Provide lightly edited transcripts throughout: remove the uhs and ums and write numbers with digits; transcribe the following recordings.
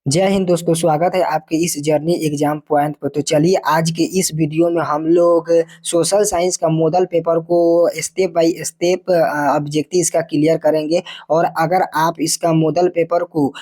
जय हिंद दोस्तों, स्वागत है आपके इस जर्नी एग्जाम पॉइंट पर। तो चलिए आज के इस वीडियो में हम लोग सोशल साइंस का मॉडल पेपर को स्टेप बाय स्टेप ऑब्जेक्टिव इसका क्लियर करेंगे। और अगर आप इसका मॉडल पेपर को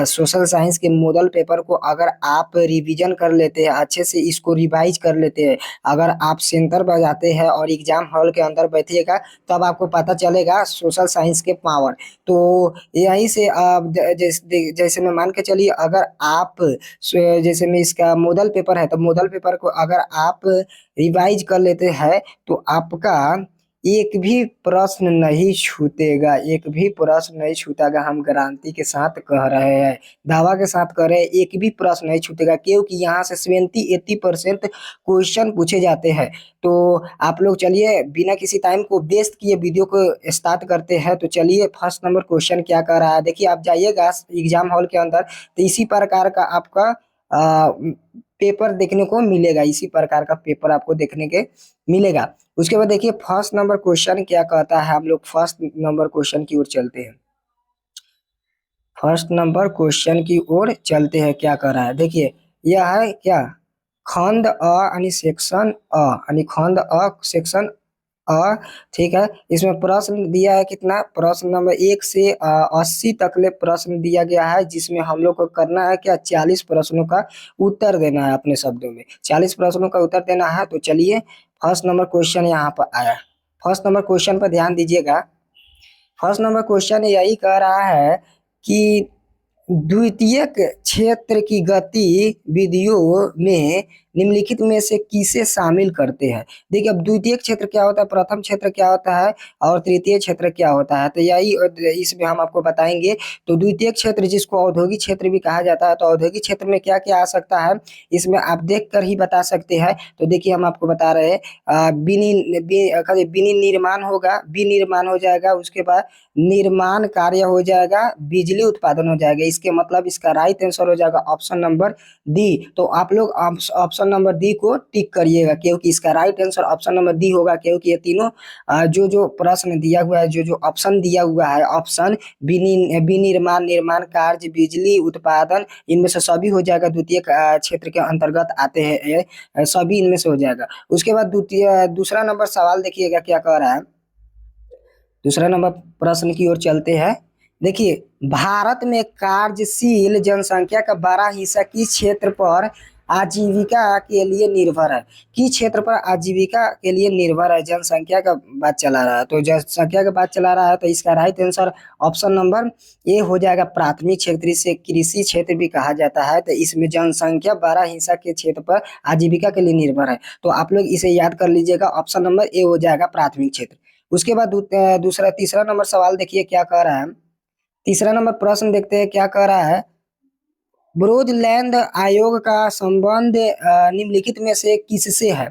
सोशल साइंस के मॉडल पेपर को अगर आप रिवीजन कर लेते हैं, अच्छे से इसको रिवाइज कर लेते हैं, अगर आप सेंटर पर जाते हैं और एग्जाम हॉल के अंदर बैठिएगा, तब आपको पता चलेगा सोशल साइंस के पावर। तो यहीं से आप जैसे मैं मान के चलिए, अगर आप जैसे में इसका मॉडल पेपर है, तो मॉडल पेपर को अगर आप रिवाइज कर लेते हैं तो आपका एक भी प्रश्न नहीं छूटेगा, एक भी प्रश्न नहीं छूटेगा। हम गारंटी के साथ कह रहे हैं, दावा के साथ कह रहे हैं, एक भी प्रश्न नहीं छूटेगा, क्योंकि यहाँ से 70-80% क्वेश्चन पूछे जाते हैं। तो आप लोग चलिए बिना किसी टाइम को वेस्ट किए वीडियो को स्टार्ट करते हैं। तो चलिए फर्स्ट नंबर क्वेश्चन क्या कर रहा है, देखिए आप जाइएगा एग्जाम हॉल के अंदर तो इसी प्रकार का आपका पेपर देखने को मिलेगा, इसी प्रकार का पेपर आपको देखने के मिलेगा। उसके बाद देखिए फर्स्ट नंबर क्वेश्चन क्या कहता है, हम लोग फर्स्ट नंबर क्वेश्चन की ओर चलते हैं। फर्स्ट नंबर क्वेश्चन की ओर चलते हैं, क्या कर रहा है देखिए। यह है क्या, खंड अ यानी सेक्शन अ यानी खंड अ सेक्शन अ। ठीक है, इसमें प्रश्न दिया है कितना, प्रश्न नंबर 1 से 80 तक ले प्रश्न दिया गया है, जिसमें हम लोग को करना है क्या, 40 प्रश्नों का उत्तर देना है। अपने शब्दों में 40 प्रश्नों का उत्तर देना है। तो चलिए फर्स्ट नंबर क्वेश्चन यहाँ पर आया। फर्स्ट नंबर क्वेश्चन पर ध्यान दीजिएगा। फर्स्ट नंबर क्वेश्चन यही कह रहा है कि द्वितीयक क्षेत्र की गतिविधियों में निम्नलिखित में से किसे शामिल करते हैं। देखिए अब द्वितीय क्षेत्र क्या होता है, प्रथम क्षेत्र क्या होता है और तृतीय क्षेत्र क्या होता है, तो यही इसमें हम आपको बताएंगे। तो द्वितीय क्षेत्र जिसको औद्योगिक क्षेत्र भी कहा जाता है, तो औद्योगिक क्षेत्र में क्या क्या आ सकता है, इसमें आप देख कर ही बता सकते हैं। तो देखिए हम आपको बता रहे हैं, विनिर्माण होगा, विनिर्माण हो जाएगा, उसके बाद निर्माण कार्य हो जाएगा, बिजली उत्पादन हो जाएगा। इसके मतलब इसका राइट आंसर हो जाएगा ऑप्शन नंबर डी। तो आप लोग ऑप्शन नंबर डी को टिक करिएगा, क्योंकि इसका right answer option number D होगा। क्योंकि ये तीनों जो जो प्रश्न दिया हुआ है, जो जो ऑप्शन दिया हुआ है, ऑप्शन विनिर्माण, निर्माण कार्य, बिजली उत्पादन, इनमें से सभी हो जाएगा, द्वितीय क्षेत्र के अंतर्गत आते हैं, सभी इनमें से हो जाएगा। उसके बाद दूसरा नंबर सवाल देखिएगा क्या कह रहा है। दूसरा नंबर प्रश्न की ओर चलते हैं। देखिए भारत में कार्यशील जनसंख्या का बड़ा हिस्सा किस क्षेत्र पर आजीविका के लिए निर्भर है, किस क्षेत्र पर आजीविका के लिए निर्भर है, जनसंख्या का बात चला रहा है। तो जनसंख्या का बात चला रहा है, तो इसका right answer option number A हो जाएगा, प्राथमिक क्षेत्र से कृषि क्षेत्र भी कहा जाता है। तो इसमें जनसंख्या बड़ा हिस्सा के क्षेत्र पर आजीविका के लिए निर्भर है। तो आप लोग इसे याद कर लीजिएगा, ऑप्शन नंबर ए हो जाएगा प्राथमिक क्षेत्र। उसके बाद दूसरा तीसरा नंबर सवाल देखिए क्या कह रहा है। तीसरा नंबर प्रश्न देखते हैं क्या कह रहा है। ब्रोडलैंड आयोग का संबंध निम्नलिखित में से किससे है।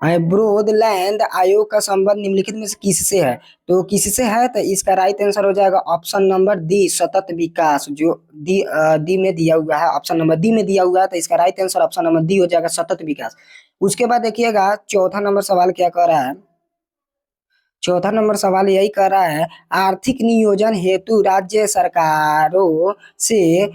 ब्रोडलैंड आयोग का संबंध निम्नलिखित में से किससे है, तो किससे है, तो इसका राइट आंसर हो जाएगा ऑप्शन नंबर डी, सतत विकास। जो डी में दिया हुआ है, ऑप्शन नंबर डी में दिया हुआ है, तो इसका right answer option number D हो जाएगा, सतत विकास। उसके बाद देखिएगा चौथा नंबर सवाल क्या कह रहा है। चौथा नंबर सवाल यही कर रहा है, आर्थिक नियोजन हेतु राज्य सरकारों से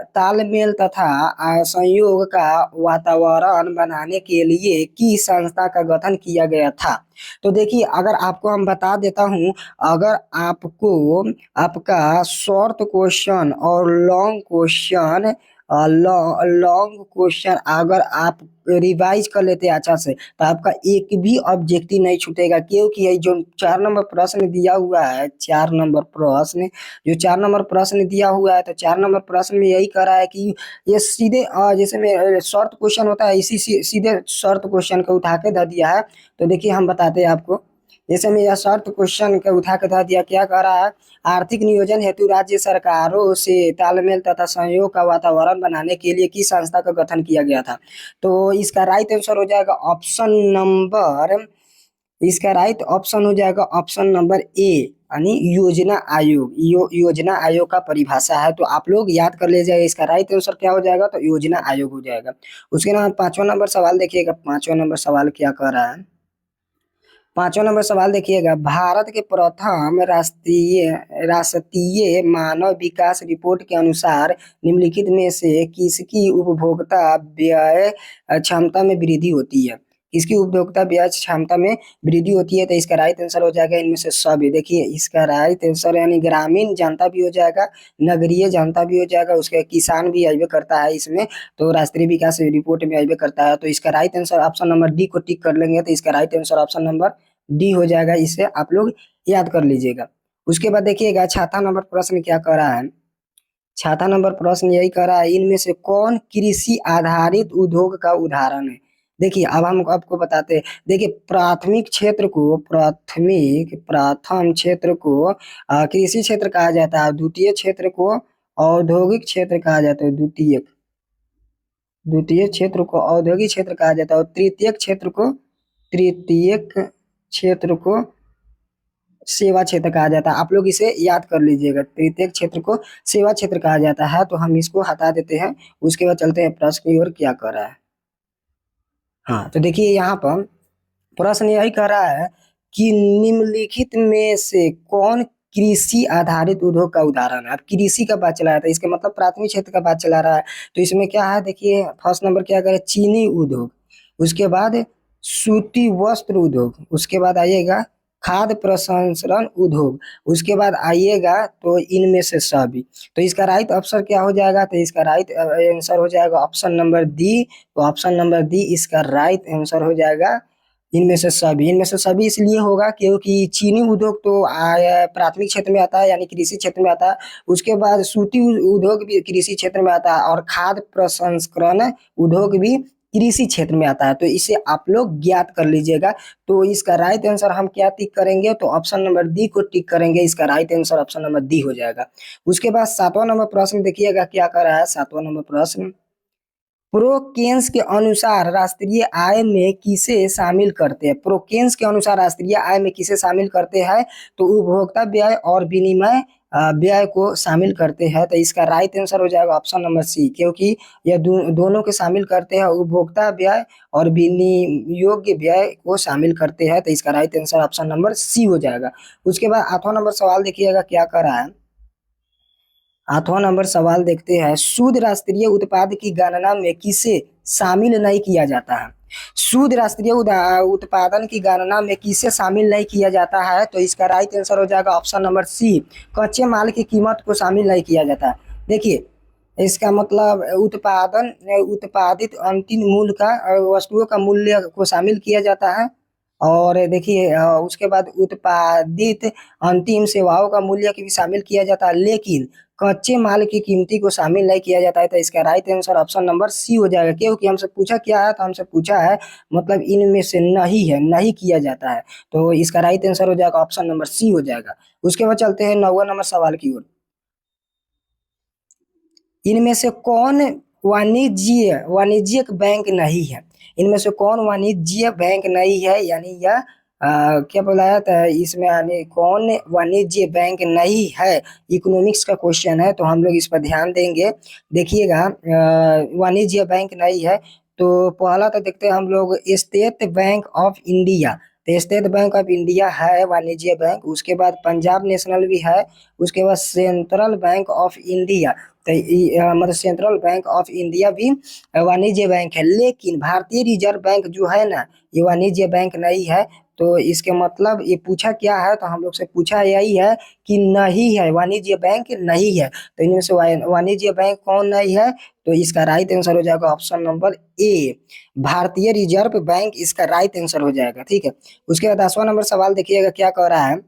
तालमेल तथा सहयोग का वातावरण बनाने के लिए किस संस्था का गठन किया गया था। तो देखिए अगर आपको हम बता देता हूं, अगर आपको आपका शॉर्ट क्वेश्चन और लॉन्ग क्वेश्चन, लॉन्ग क्वेश्चन अगर आप रिवाइज कर लेते हैं अच्छा से, तो आपका एक भी ऑब्जेक्टिव नहीं छूटेगा। क्योंकि ये जो 4 नंबर प्रश्न दिया हुआ है, 4 नंबर प्रश्न, जो 4 नंबर प्रश्न दिया हुआ है, तो 4 नंबर प्रश्न में यही कह रहा है कि ये सीधे जैसे में शॉर्ट क्वेश्चन होता है, इसी सीधे शॉर्ट क्वेश्चन को उठा के दे दिया है। तो देखिए हम बताते हैं आपको, जैसे में यह शॉर्ट क्वेश्चन के उठा के दे दिया, क्या कह रहा है, आर्थिक नियोजन हेतु राज्य सरकारों से तालमेल तथा सहयोग का वातावरण बनाने के लिए किस संस्था का गठन किया गया था। तो इसका राइट आंसर हो जाएगा ऑप्शन नंबर, इसका राइट ऑप्शन हो जाएगा ऑप्शन नंबर ए, यानी योजना आयोग। योजना आयोग का परिभाषा है, तो आप लोग याद कर लीजिएगा, इसका राइट आंसर क्या हो जाएगा, तो योजना आयोग हो जाएगा। उसके बाद 5वां नंबर सवाल देखिएगा, 5वां नंबर सवाल क्या कह रहा है। 5वां नंबर सवाल देखिएगा, भारत के प्रथम राष्ट्रीय मानव विकास रिपोर्ट के अनुसार निम्नलिखित में से किसकी उपभोक्ता व्यय क्षमता में वृद्धि होती है? किसकी उपभोक्ता व्यय क्षमता में वृद्धि होती है? तो इसका राइट आंसर हो जाएगा इनमें से सभी। देखिए इसका राइट आंसर यानी ग्रामीण जनता भी हो जाएगा, नगरीय जनता भी हो जाएगा, उसके किसान भी आइबे करता है इसमें, तो राष्ट्रीय विकास रिपोर्ट में आइबे करता है। तो इसका right answer option number D को टिक कर लेंगे, तो इसका right answer option number D हो जाएगा। इसे आप लोग याद कर लीजिएगा। उसके बाद देखिएगा छठा नंबर प्रश्न क्या कर रहा है। छठा नंबर प्रश्न यही कर रहा है, इनमें से कौन कृषि आधारित उद्योग का उदाहरण है? देखिए अब हम आपको बताते हैं। देखिए प्राथमिक क्षेत्र को प्रथम क्षेत्र को कृषि क्षेत्र कहा जाता है, द्वितीय क्षेत्र को औद्योगिक क्षेत्र कहा जाता है, द्वितीय क्षेत्र को औद्योगिक क्षेत्र कहा जाता है, और तृतीय क्षेत्र को सेवा क्षेत्र कहा जाता है। आप लोग इसे याद कर लीजिएगा, तृतीय क्षेत्र को सेवा क्षेत्र कहा जाता है। तो हम इसको हटा देते हैं, उसके बाद चलते हैं प्रश्न की ओर क्या कर रहा है। हाँ तो देखिए यहाँ पर प्रश्न यही कर रहा है कि निम्नलिखित में से कौन कृषि आधारित उद्योग का उदाहरण है? अब कृषि का बात चला रहा था, इसके मतलब प्राथमिक क्षेत्र का बात चला रहा है। तो इसमें क्या है, देखिए फर्स्ट नंबर क्या करे, चीनी उद्योग, उसके बाद सूती वस्त्र उद्योग, उसके बाद आइएगा खाद्य प्रसंस्करण उद्योग, उसके बाद आइएगा तो इनमें से सभी। तो इसका राइट आंसर क्या हो जाएगा, तो इसका राइट आंसर हो जाएगा ऑप्शन नंबर डी। तो ऑप्शन नंबर डी इसका राइट आंसर हो जाएगा इनमें से सभी। इनमें से सभी इसलिए होगा क्योंकि चीनी उद्योग तो प्राथमिक क्षेत्र में आता है यानी कृषि क्षेत्र में आता है, उसके बाद सूती उद्योग भी कृषि क्षेत्र में आता है, और खाद्य प्रसंस्करण उद्योग भी कृषि क्षेत्र में आता है। तो इसे आप लोग ज्ञात कर लीजिएगा। तो इसका राइट आंसर हम क्या टिक करेंगे, तो ऑप्शन नंबर डी को टिक करेंगे। इसका right answer option number D हो जाएगा। उसके बाद 7वां नंबर प्रश्न देखिएगा क्या कर रहा है। 7वां नंबर प्रश्न, प्रोकेन्स के अनुसार राष्ट्रीय आय में किसे शामिल करते हैं? प्रोकेन्स के अनुसार राष्ट्रीय आय में किसे शामिल करते हैं? तो उपभोक्ता व्यय और विनिमय व्यय को शामिल करते हैं। तो इसका राइट आंसर हो जाएगा ऑप्शन नंबर सी, क्योंकि यह दोनों के शामिल करते हैं, उपभोक्ता व्यय और विनियोग व्यय को शामिल करते हैं। तो इसका right answer option number C हो जाएगा। उसके बाद 8वां नंबर सवाल देखिएगा क्या कर रहा है। 8वां नंबर सवाल देखते हैं, शुद्ध राष्ट्रीय उत्पाद की गणना में किसे शामिल नहीं किया जाता है? शुद्ध राष्ट्रीय उत्पादन की गणना में किसे शामिल नहीं किया जाता है? तो इसका राइट आंसर हो जाएगा ऑप्शन नंबर सी, कच्चे माल की कीमत को शामिल नहीं किया जाता है। देखिए इसका मतलब उत्पादित अंतिम मूल्य का वस्तुओं का मूल्य को शामिल किया जाता है, और देखिए उसके बाद उत्पादित अंतिम सेवाओं का मूल्य भी शामिल किया जाता है, लेकिन कच्चे माल की कीमती को शामिल नहीं किया जाता है। तो इसका right answer option number C हो जाएगा, क्योंकि हमसे पूछा क्या है, तो हमसे पूछा है मतलब इनमें से नहीं है, नहीं किया जाता है। तो इसका राइट आंसर हो जाएगा ऑप्शन नंबर सी हो जाएगा। उसके बाद चलते हैं 9वां नंबर सवाल की ओर। इनमें से कौन वाणिज्यिक बैंक नहीं है? इनमें से कौन वाणिज्य बैंक नहीं है, यानी यह क्या बोला था इसमें, यानी कौन वाणिज्य बैंक नहीं है? इकोनॉमिक्स का क्वेश्चन है, तो हम लोग इस पर ध्यान देंगे। देखिएगा वाणिज्य बैंक नहीं है, तो पहला तो देखते हैं हम लोग स्टेट बैंक ऑफ इंडिया। तो स्टेट बैंक ऑफ इंडिया है वाणिज्य बैंक। उसके बाद पंजाब नेशनल भी है, उसके बाद सेंट्रल बैंक ऑफ इंडिया, तो मतलब सेंट्रल बैंक ऑफ इंडिया भी वाणिज्य बैंक है। लेकिन भारतीय रिजर्व बैंक जो है ना, ये वाणिज्य बैंक नहीं है। तो इसके मतलब ये पूछा क्या है, तो हम लोग से पूछा यही है कि नहीं है, वाणिज्य बैंक नहीं है। तो इनमें से वाणिज्य बैंक कौन नहीं है? तो इसका राइट आंसर हो जाएगा ऑप्शन नंबर ए, भारतीय रिजर्व बैंक इसका राइट आंसर हो जाएगा। ठीक है। उसके बाद 10वां नंबर सवाल देखिएगा क्या कह रहा है।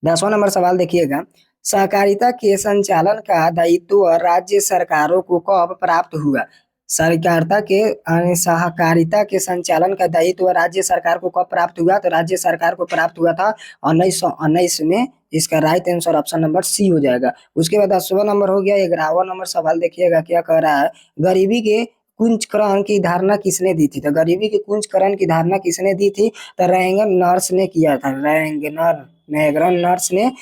10वां नंबर सवाल देखिएगा, सहकारिता के संचालन का दायित्व राज्य सरकारों को कब प्राप्त हुआ? सहकारिता के संचालन का दायित्व राज्य सरकार को कब प्राप्त हुआ? तो राज्य सरकार को प्राप्त हुआ था 1919 में। इसका right answer option number C हो जाएगा। उसके बाद 10वां नंबर हो गया। 11वां नंबर सवाल देखिएगा क्या कह रहा है, गरीबी के कुंजकरण की धारणा किसने दी थी? तो गरीबी के कुंजकरण की धारणा किसने दी थी? तो रैंगन नर्स ने किया था, रैंगन नर्स ने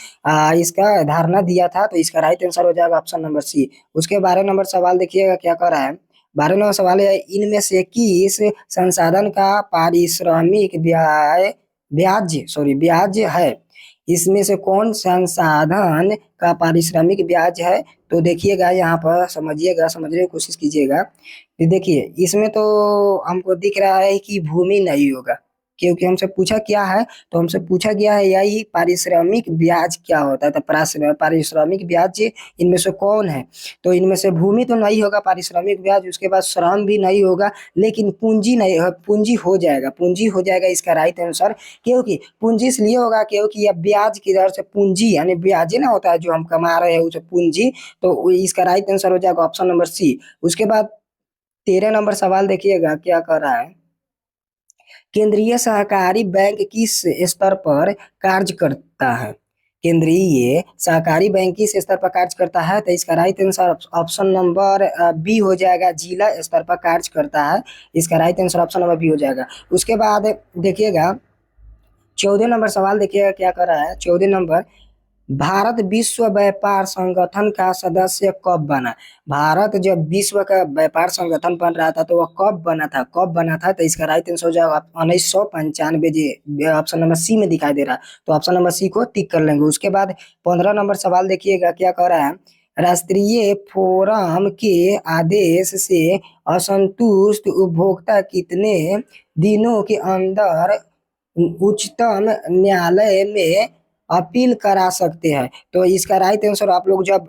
इसका धारणा दिया था। तो इसका राइट आंसर हो जाएगा ऑप्शन नंबर सी। उसके 12 नंबर सवाल देखिएगा क्या कर रहा है। 12 नंबर सवाल है, इनमें से किस संसाधन का पारिश्रमिक व्यय ब्याज है, इसमें से कौन संसाधन का पारिश्रमिक ब्याज है? तो देखिएगा यहाँ पर, समझिएगा, समझने की कोशिश कीजिएगा। तो देखिए इसमें तो हमको दिख रहा है कि भूमि नहीं होगा, क्योंकि हमसे पूछा क्या है, तो हमसे पूछा गया है यही पारिश्रमिक ब्याज क्या होता है। तो पारिश्रमिक ब्याज इनमें से कौन है? तो इनमें से भूमि तो नहीं होगा पारिश्रमिक ब्याज, उसके बाद श्रम भी नहीं होगा, लेकिन पूंजी नहीं, पूंजी हो जाएगा, पूंजी हो जाएगा इसका राइट आंसर। क्योंकि पूंजी इसलिए होगा क्योंकि यह ब्याज की दर से पूंजी यानी ब्याज ना होता है जो हम कमा रहे हैं उसे पूंजी, तो इसका राइट आंसर हो जाएगा ऑप्शन नंबर सी। उसके बाद 13 नंबर सवाल देखिएगा क्या कर रहा है। केंद्रीय सहकारी बैंक किस स्तर पर कार्य करता है? केंद्रीय सहकारी बैंक किस स्तर पर कार्य करता है? तो इसका right answer option number B हो जाएगा, जिला स्तर पर कार्य करता है। इसका right answer option number B हो जाएगा। उसके बाद देखिएगा 14 नंबर सवाल देखिएगा क्या कर रहा है। 14 नंबर, भारत विश्व व्यापार संगठन का सदस्य कब बना? भारत जब विश्व का व्यापार संगठन बन रहा था तो वह कब बना था? कब बना था? तो इसका राइट आंसर हो जाएगा 1995 जी, ऑप्शन नंबर सी में दिखाई दे रहा है, तो ऑप्शन नंबर सी को टिक कर लेंगे। उसके बाद 15 नंबर सवाल देखिएगा क्या कह रहा है। राष्ट्रीय फोरम के आदेश से असंतुष्ट उपभोक्ता कितने दिनों के अंदर उच्चतम न्यायालय में अपील करा सकते हैं? तो इसका राइट आंसर आप लोग जब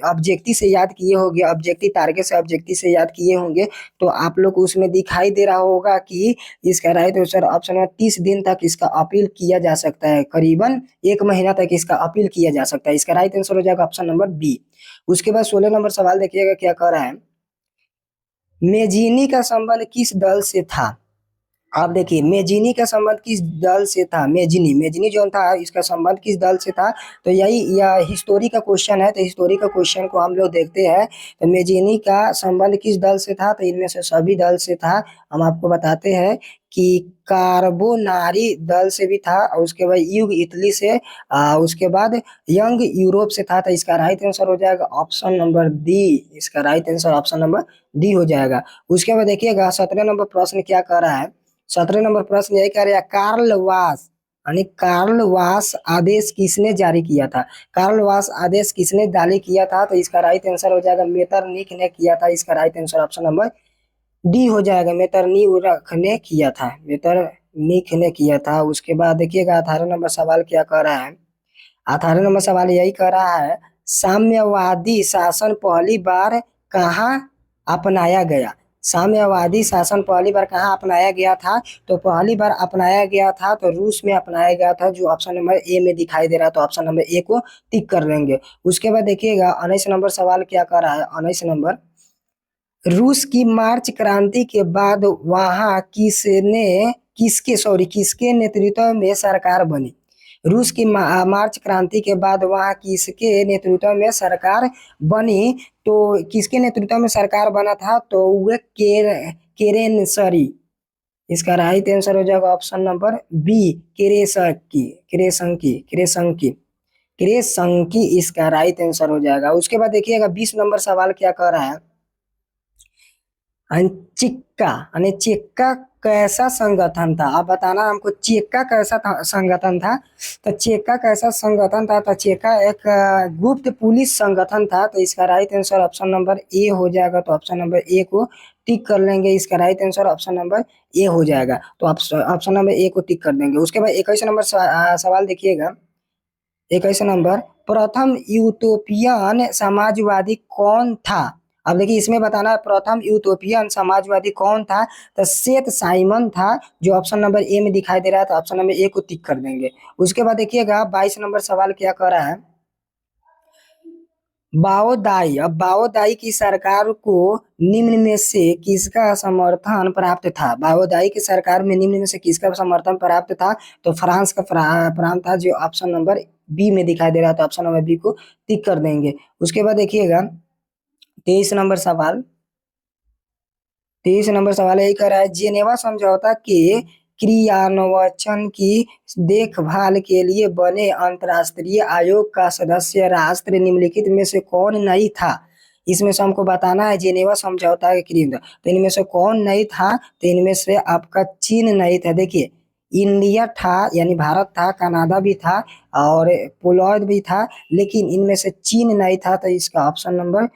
ऑब्जेक्टिव से याद किए होंगे, ऑब्जेक्टिव टारगेट से ऑब्जेक्टिव से याद किए होंगे, तो आप लोग को उसमें दिखाई दे रहा होगा कि इसका राइट आंसर ऑप्शन में 30 दिन तक इसका अपील किया जा सकता है, करीबन 1 महीना तक इसका अपील किया जा सकता है। इसका राइट आंसर हो जाएगा ऑप्शन नंबर बी। उसके बाद 16 नंबर सवाल देखिएगा क्या कह रहा है। मेजिनी का संबंध किस दल से था? आप देखिए मेजिनी का संबंध किस दल से था? मेजिनी मेजिनी जो था इसका संबंध किस दल से था? तो यही यह हिस्टोरी का क्वेश्चन है, तो हिस्टोरी का क्वेश्चन को हम लोग देखते हैं। तो मेजिनी का संबंध किस दल से था? तो इनमें से सभी दल से था। हम आपको बताते हैं कि कार्बोनारी दल से भी था, और उसके बाद युग इटली से, उसके बाद यंग यूरोप से था। तो इसका राइट आंसर हो जाएगा ऑप्शन नंबर डी। इसका right answer option number D हो जाएगा। उसके बाद देखिएगा 17 नंबर प्रश्न क्या कर रहा है। 17 नंबर प्रश्न यही कह रहा है, कार्ल वास यानी कार्ल वास आदेश किसने जारी किया था? कार्ल वास आदेश किसने जारी किया था? तो इसका राइट आंसर हो जाएगा मेटरनिख ने किया था। इसका right answer option number D हो जाएगा, मेटरनिख ने किया था, मेटरनिख ने किया था। उसके बाद देखिएगा 18 नंबर सवाल क्या कर रहा है। 18 नंबर सवाल यही कर रहा है, साम्यवादी शासन पहली बार कहाँ अपनाया गया? साम्यवादी शासन पहली बार कहाँ अपनाया गया था? तो पहली बार अपनाया गया था तो रूस में अपनाया गया था, जो ऑप्शन नंबर ए में दिखाई दे रहा है, तो ऑप्शन नंबर ए को टिक कर लेंगे। उसके बाद देखिएगा 19 नंबर सवाल क्या कर रहा है। 19 नंबर, रूस की मार्च क्रांति के बाद वहां किसके नेतृत्व में सरकार बनी? रूस की मार्च क्रांति के बाद वहां किसके नेतृत्व में सरकार बनी? तो किसके नेतृत्व में सरकार बना था? तो वह केरेनसरी। इसका राइट आंसर हो जाएगा ऑप्शन नंबर बी, क्रेसंकी इसका राइट आंसर हो जाएगा। उसके बाद देखिएगा 20 नंबर सवाल क्या कर रहा है। चिक्का यानी चेक्का कैसा संगठन था? आप बताना हमको, चेक्का कैसा संगठन था? तो चेक्का कैसा संगठन था? तो चेक्का एक गुप्त पुलिस संगठन था। तो इसका right answer option number A हो जाएगा, तो ऑप्शन नंबर ए को टिक कर लेंगे। इसका right answer option number A हो जाएगा, तो ऑप्शन नंबर ए को टिक कर देंगे। उसके बाद 21 नंबर सवाल देखिएगा। 21 नंबर, प्रथम यूटोपियन समाजवादी कौन था? अब देखिए इसमें बताना है प्रथम यूटोपियन समाजवादी कौन था? तो सेथ साइमन था, जो ऑप्शन नंबर ए में दिखाई दे रहा है, तो ऑप्शन नंबर ए को टिक कर देंगे। उसके बाद देखिएगा 22 नंबर सवाल क्या कर रहा है। बाओदाई, अब बाओदाई की सरकार को निम्न में से किसका समर्थन प्राप्त था? बाओदाई की सरकार में निम्न में से किसका समर्थन प्राप्त था? तो फ्रांस का प्रांत था, जो ऑप्शन नंबर बी में दिखाई दे रहा था, ऑप्शन नंबर बी को टिक कर देंगे। उसके बाद देखिएगा 23 नंबर सवाल। 23 नंबर सवाल यही कर रहा है, जेनेवा समझौता के क्रियान्वयन की देखभाल के लिए बने अंतर्राष्ट्रीय आयोग का सदस्य राष्ट्र निम्नलिखित में से कौन नहीं था? इसमें से हमको बताना है जेनेवा समझौता के क्रियान्वयन, तो इनमें से कौन नहीं था? तो इनमें से आपका चीन नहीं था। देखिए इंडिया था यानी भारत था, कनाडा भी था और पोलैंड भी था, लेकिन इनमें से चीन नहीं था। तो इसका ऑप्शन नंबर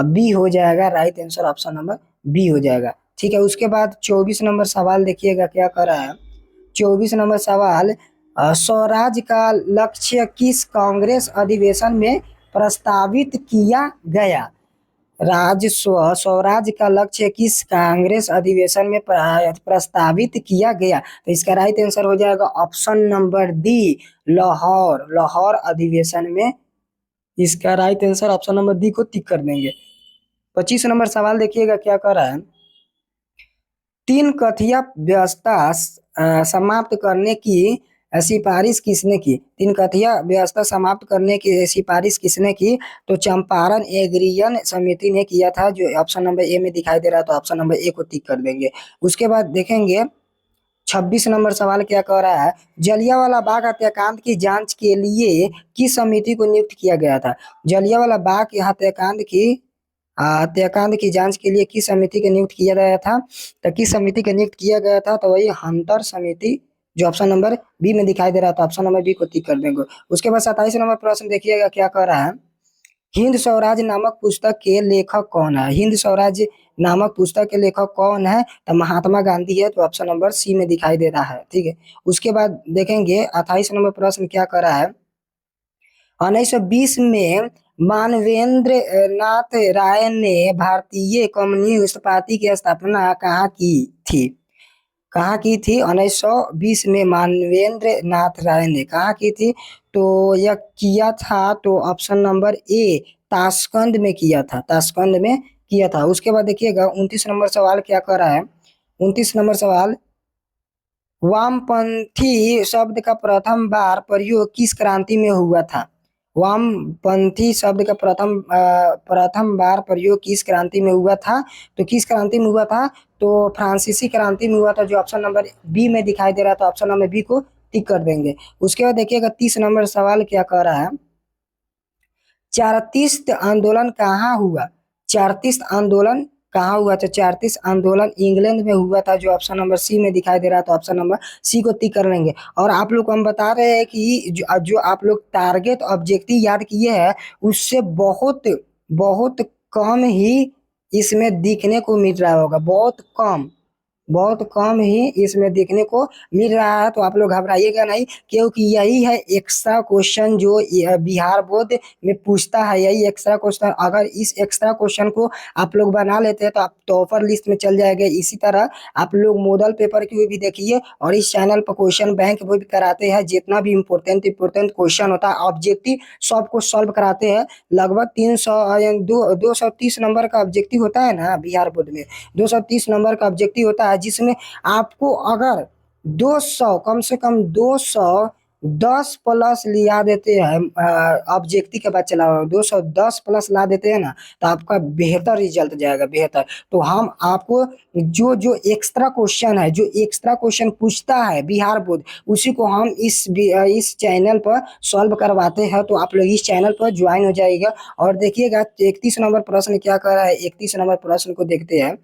बी हो जाएगा, right answer option number B हो जाएगा। ठीक है, उसके बाद 24 नंबर सवाल देखिएगा क्या कर रहा है। 24 नंबर सवाल, स्वराज का लक्ष्य किस कांग्रेस अधिवेशन में प्रस्तावित किया गया? स्वराज का लक्ष्य किस कांग्रेस अधिवेशन में प्रस्तावित किया गया? तो इसका राइट आंसर हो जाएगा option number D, Lahore, Lahore अधिवेशन में। इसका right answer option number D को टिक कर देंगे। 25 नंबर सवाल देखिएगा क्या कर रहा है। तीन कथिया व्यवस्था समाप्त करने की सिफारिश किसने की? तीन कथिया व्यवस्था समाप्त करने की सिफारिश किसने की? तो चंपारण एग्रीयन समिति ने किया था, जो ऑप्शन नंबर ए में दिखाई दे रहा है। तो ऑप्शन नंबर ए को टिक कर देंगे। उसके बाद देखेंगे 26 नंबर सवाल क्या कह रहा है। जलियांवाला बाग हत्याकांड की जांच के लिए किस समिति को नियुक्त किया गया था? जलियांवाला बाग हत्याकांड की जांच के लिए किस समिति को नियुक्त किया गया था? तो किस समिति को नियुक्त किया गया था? तो वही हंटर समिति, जो ऑप्शन नंबर बी में दिखाई दे रहा था। ऑप्शन नंबर बी को टिक कर देंगे। उसके बाद 27 नंबर प्रश्न देखिएगा क्या कह रहा है। हिंद स्वराज नामक पुस्तक के लेखक कौन है? हिंद स्वराज नामक पुस्तक के लेखक कौन है? तो महात्मा गांधी है। तो ऑप्शन नंबर सी में दिखाई दे रहा है। ठीक है, उसके बाद देखेंगे 28 नंबर प्रश्न क्या कर रहा है। 1920 में मानवेंद्र नाथ राय ने भारतीय कम्युनिस्ट पार्टी की स्थापना कहाँ की थी? कहाँ की थी? 1920 में मानवेंद्र नाथ राय ने कहाँ की थी? तो यह किया था, तो ऑप्शन नंबर ए ताशकंद में किया था, ताशकंद में किया था। उसके बाद देखिएगा 29 नंबर सवाल क्या कर रहा है। 29 नंबर सवाल, वामपंथी शब्द का प्रथम बार प्रयोग किस क्रांति में हुआ था? वामपंथी शब्द का प्रथम बार प्रयोग किस क्रांति में हुआ था? तो किस क्रांति में हुआ था? तो फ्रांसीसी क्रांति में हुआ था, जो ऑप्शन नंबर बी में दिखाई दे रहा था। ऑप्शन नंबर बी को टिक कर देंगे। उसके बाद देखिएगा 30 नंबर सवाल क्या कह रहा है। चारतीस्त आंदोलन कहाँ हुआ? चारतीस्त आंदोलन कहाँ हुआ? तो चारतीस्त आंदोलन इंग्लैंड में हुआ था, जो ऑप्शन नंबर सी में दिखाई दे रहा था। ऑप्शन नंबर सी को टिक कर लेंगे। और आप लोग को हम बता रहे हैं कि जो आप लोग टारगेट ऑब्जेक्टिव याद किए हैं, उससे बहुत बहुत कम ही इसमें दिखने को मिल रहा होगा, बहुत कम, बहुत कम ही इसमें देखने को मिल रहा है। तो आप लोग घबराइएगा नहीं, क्योंकि यही है एक्स्ट्रा क्वेश्चन जो बिहार बोर्ड में पूछता है। यही एक्स्ट्रा क्वेश्चन, अगर इस एक्स्ट्रा क्वेश्चन को आप लोग बना लेते हैं तो आप टॉपर लिस्ट में चल जाएंगे। इसी तरह आप लोग मॉडल पेपर की भी देखिए, और इस चैनल पर क्वेश्चन बैंक भी कराते हैं। जितना भी इम्पोर्टेंट क्वेश्चन होता है ऑब्जेक्टिव, सबको सॉल्व कराते हैं। लगभग 230 नंबर का ऑब्जेक्टिव होता है ना बिहार बोर्ड में, 230 नंबर का ऑब्जेक्टिव होता है, जिसमें आपको अगर 200, कम से कम 210 प्लस लिया देते हैं, ऑब्जेक्टिव के बाद चला 210 प्लस ला देते हैं ना, तो आपका बेहतर रिजल्ट जाएगा, बेहतर। तो हम आपको जो जो एक्स्ट्रा क्वेश्चन है, जो एक्स्ट्रा क्वेश्चन पूछता है बिहार बोर्ड, उसी को हम इस चैनल पर सॉल्व करवाते हैं। तो आप लोग इस चैनल पर ज्वाइन हो जाइएगा। और देखिएगा 31 नंबर प्रश्न क्या कर रहा है। 31 नंबर प्रश्न को देखते हैं।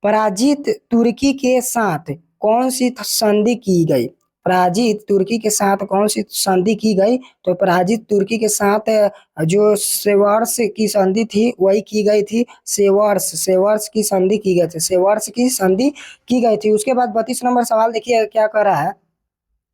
पराजित तुर्की के साथ कौन सी संधि की गई? पराजित तुर्की के साथ कौन सी संधि की गई? तो पराजित तुर्की के साथ जो सेवर्स की संधि थी वही की गई थी। सेवर्स की संधि की गई थी, सेवर्स की संधि की गई थी। उसके बाद 32 नंबर सवाल देखिए क्या कर रहा है।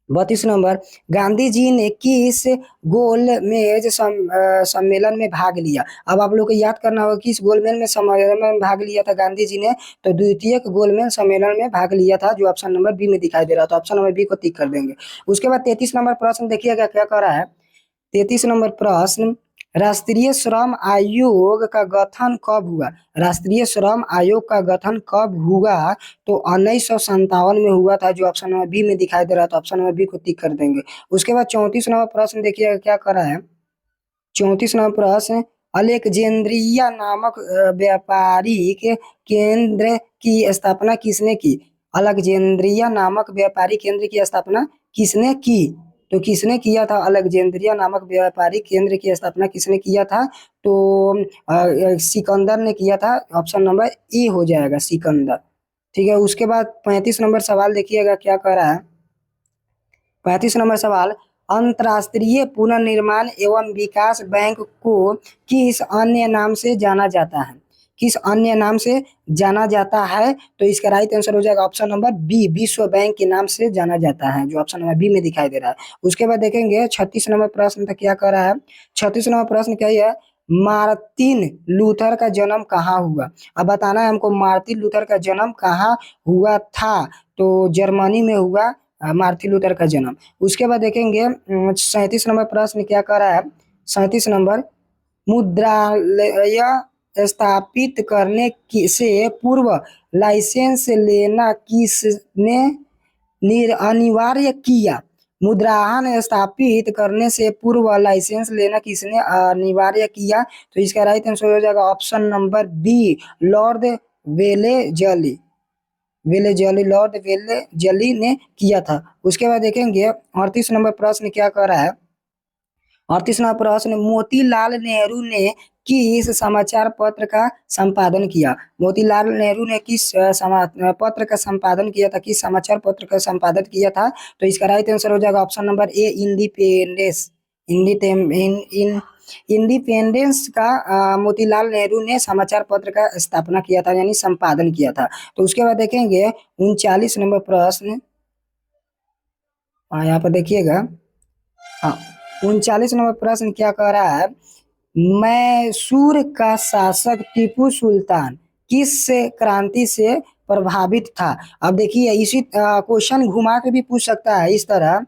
32 नंबर, गांधी जी ने किस गोलमेज सम्मेलन में भाग लिया? अब आप लोग को याद करना होगा किस गोलमेज में सम्मेलन में भाग लिया था गांधी जी ने। तो द्वितीय गोलमेज सम्मेलन में भाग लिया था, जो ऑप्शन नंबर बी में दिखाई दे रहा था। ऑप्शन नंबर बी को टिक कर देंगे। उसके बाद 33 नंबर प्रश्न देखिएगा क्या कर रहा है। 33 नंबर प्रश्न, राष्ट्रीय श्रम आयोग का गठन कब हुआ? राष्ट्रीय श्रम आयोग का गठन कब हुआ? तो 1957 में हुआ था, जो ऑप्शन नंबर बी में दिखाई दे रहा था। ऑप्शन नंबर बी को टिक कर देंगे। उसके बाद 34 नंबर प्रश्न देखिए क्या कर रहा है। 34 नंबर प्रश्न, अलेक्जेंड्रिया नामक व्यापारिक केंद्र की स्थापना किसने की? अलेक्जेंड्रिया नामक व्यापारिक केंद्र की स्थापना किसने की? तो किसने किया था? अलेक्जेंड्रिया नामक व्यापारिक केंद्र की स्थापना किसने किया था? तो सिकंदर ने किया था। ऑप्शन नंबर ए हो जाएगा, सिकंदर। ठीक है, उसके बाद 35 नंबर सवाल देखिएगा क्या कर रहा है। 35 नंबर सवाल, अंतर्राष्ट्रीय पुनर्निर्माण एवं विकास बैंक को किस अन्य नाम से जाना जाता है? किस अन्य नाम से जाना जाता है? तो इसका राइट आंसर हो जाएगा ऑप्शन नंबर बी, विश्व बैंक के नाम से जाना जाता है, जो ऑप्शन नंबर बी में दिखाई दे रहा है। उसके बाद देखेंगे 36 नंबर प्रश्न तक क्या कर रहा है। 36 नंबर प्रश्न क्या है, मार्टिन लूथर का जन्म कहाँ हुआ? अब बताना है हमको मार्टिन लूथर का जन्म कहाँ हुआ था। तो जर्मनी में हुआ मार्टिन लूथर का जन्म। उसके बाद देखेंगे 37 नंबर प्रश्न क्या कर रहा है। 37 नंबर, मुद्रालय स्थापित करने से पूर्व लाइसेंस लेना किसने अनिवार्य किया? मुद्राहन स्थापित करने से पूर्व लाइसेंस लेना किसने अनिवार्य किया? तो इसका राइट आंसर हो जाएगा option number B, Lord Wellesley. Lord Wellesley ने किया था। उसके बाद देखेंगे 38 नंबर प्रश्न क्या कर रहा है। 38वां प्रश्न, मोतीलाल नेहरू ने किस समाचार पत्र का संपादन किया? मोतीलाल नेहरू ने किस पत्र का संपादन किया था, किस समाचार पत्र का संपादन किया था? तो इसका राइट आंसर हो जाएगा option number A, independence. Independence का मोतीलाल नेहरू ने समाचार पत्र का स्थापना किया था, यानी संपादन किया था। तो उसके बाद देखेंगे 39 नंबर प्रश्न, यहाँ पर देखिएगा, हाँ 39 नंबर प्रश्न क्या कह रहा है, मैसूर का शासक टीपू सुल्तान किस क्रांति से प्रभावित था? अब देखिए इसी क्वेश्चन घुमा के भी पूछ सकता है इस तरह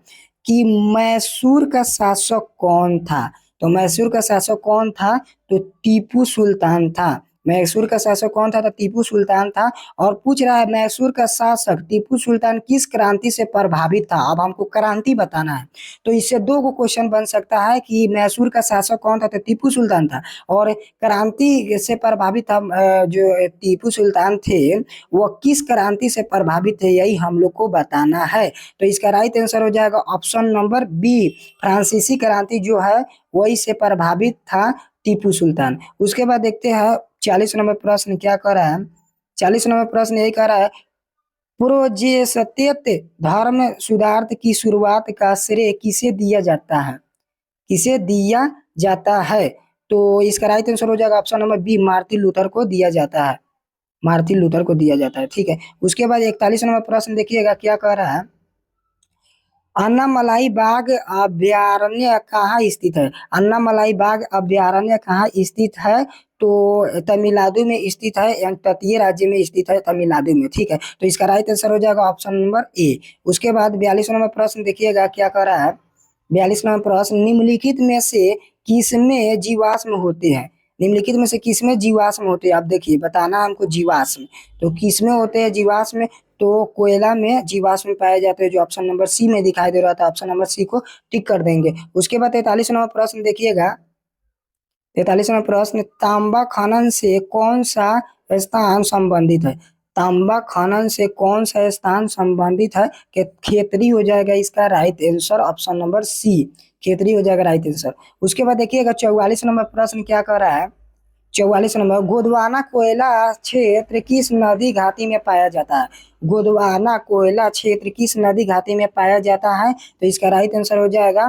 कि मैसूर का शासक कौन था? तो मैसूर का शासक कौन था? तो टीपू सुल्तान था। मैसूर का शासक कौन था? तो टीपू सुल्तान था। और पूछ रहा है मैसूर का शासक टीपू सुल्तान किस क्रांति से प्रभावित था? अब हमको क्रांति बताना है। तो इससे दो को क्वेश्चन बन सकता है कि मैसूर का शासक कौन था? तो टीपू सुल्तान था। और क्रांति से प्रभावित था जो टीपू सुल्तान थे वो किस क्रांति से प्रभावित थे, यही हम लोग को बताना है। तो इसका राइट आंसर हो जाएगा ऑप्शन नंबर बी, फ्रांसीसी क्रांति जो है वही से प्रभावित था टीपू सुल्तान। उसके बाद देखते हैं 40 नंबर प्रश्न क्या कर रहा है। 40 नंबर प्रश्न यही कर रहा है, प्रोजेस्टेट धर्म सुधार की शुरुआत का श्रेय किसे दिया जाता है? किसे दिया जाता है? तो इसका राइट आंसर हो जाएगा option number B, Martin Luther को दिया जाता है। मार्टिन लूथर को दिया जाता है, ठीक है। उसके बाद 41 नंबर प्रश्न देखिएगा क्या कह रहा है, अन्नामलाई बाघ अभयारण्य कहाँ स्थित है? अन्नामलाई बाघ अभयारण्य कहाँ स्थित है? तो तमिलनाडु में स्थित है, यानी तटीय राज्य में स्थित है, तमिलनाडु में, ठीक है। तो इसका राइट आंसर हो जाएगा ऑप्शन नंबर ए। उसके बाद 42 नंबर प्रश्न देखिएगा क्या कर रहा है। 42 नंबर प्रश्न, निम्नलिखित में से किसमें जीवाश्म होते हैं? निम्नलिखित में से किसमें जीवाश्म होते हैं? आप देखिए बताना हमको जीवाश्म, तो किसमें होते हैं जीवाश्म? तो कोयला में जीवाश्म पाए जाते हैं, जो ऑप्शन नंबर सी में दिखाई दे रहा था। ऑप्शन नंबर सी को टिक कर देंगे। उसके बाद 43 नंबर प्रश्न देखिएगा। 43 नंबर प्रश्न, तांबा खनन से कौन सा स्थान संबंधित है? तांबा खनन से कौन सा स्थान संबंधित है? कि खेतरी हो जाएगा इसका right answer, option number C, Khetri हो जाएगा राइट आंसर। उसके बाद देखिएगा 44 नंबर प्रश्न क्या कर रहा है। 44 नंबर, गोदवाना कोयला क्षेत्र किस नदी घाटी में पाया जाता है? गोदवाना कोयला क्षेत्र किस नदी घाटी में पाया जाता है? तो इसका राइट आंसर हो जाएगा,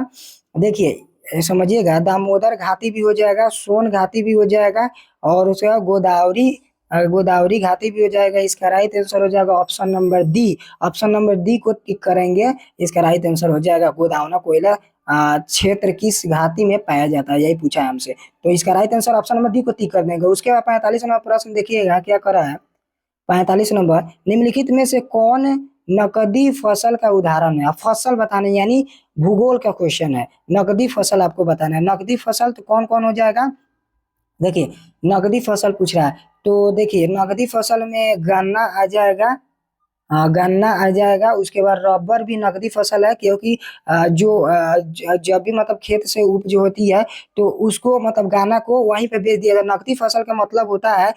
देखिए समझिएगा, दामोदर घाटी भी हो जाएगा, सोन घाटी भी हो जाएगा, और उसके बाद गोदावरी घाटी भी हो जाएगा। इसका राइट आंसर हो जाएगा option number D. Option number D को टिक करेंगे, इसका राइट आंसर हो जाएगा गोदावना कोयला क्षेत्र किस घाटी में पाया जाता है, यही पूछा है हमसे। तो इसका right answer option number D को टिक कर देंगे। उसके बाद 45 नंबर प्रश्न देखिएगा क्या करा है। 45 नंबर, निम्नलिखित में से कौन नकदी फसल का उदाहरण है? फसल बताने, यानी भूगोल का क्वेश्चन है, नकदी फसल आपको बताना है। नकदी फसल तो कौन कौन हो जाएगा? देखिए नकदी फसल पूछ रहा है, तो देखिए नकदी फसल में गन्ना आ जाएगा, हाँ गन्ना आ जाएगा। उसके बाद रबर भी नकदी फसल है, क्योंकि जब भी मतलब खेत से उपज होती है तो उसको मतलब गन्ना को वहीं पे बेच दिया जाता है। नकदी फसल का मतलब होता है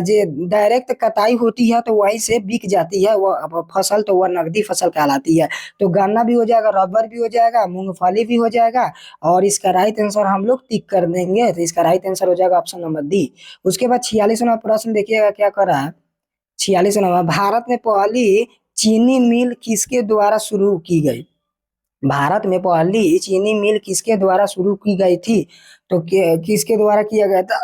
जो डायरेक्ट कटाई होती है तो वहीं से बिक जाती है वो फसल, तो वह नकदी फसल कहलाती है। तो गन्ना भी हो जाएगा, रबर भी हो जाएगा, मूंगफली भी हो जाएगा, और इसका राइट आंसर हम लोग टिक कर देंगे। तो इसका राइट आंसर हो जाएगा ऑप्शन नंबर डी। उसके बाद 46 नंबर प्रश्न देखिएगा क्या कर रहा है। 46 नंबर, भारत में पहली चीनी मिल किसके द्वारा शुरू की गई? भारत में पहली चीनी मिल किसके द्वारा शुरू की गई थी? तो किसके द्वारा किया गया था?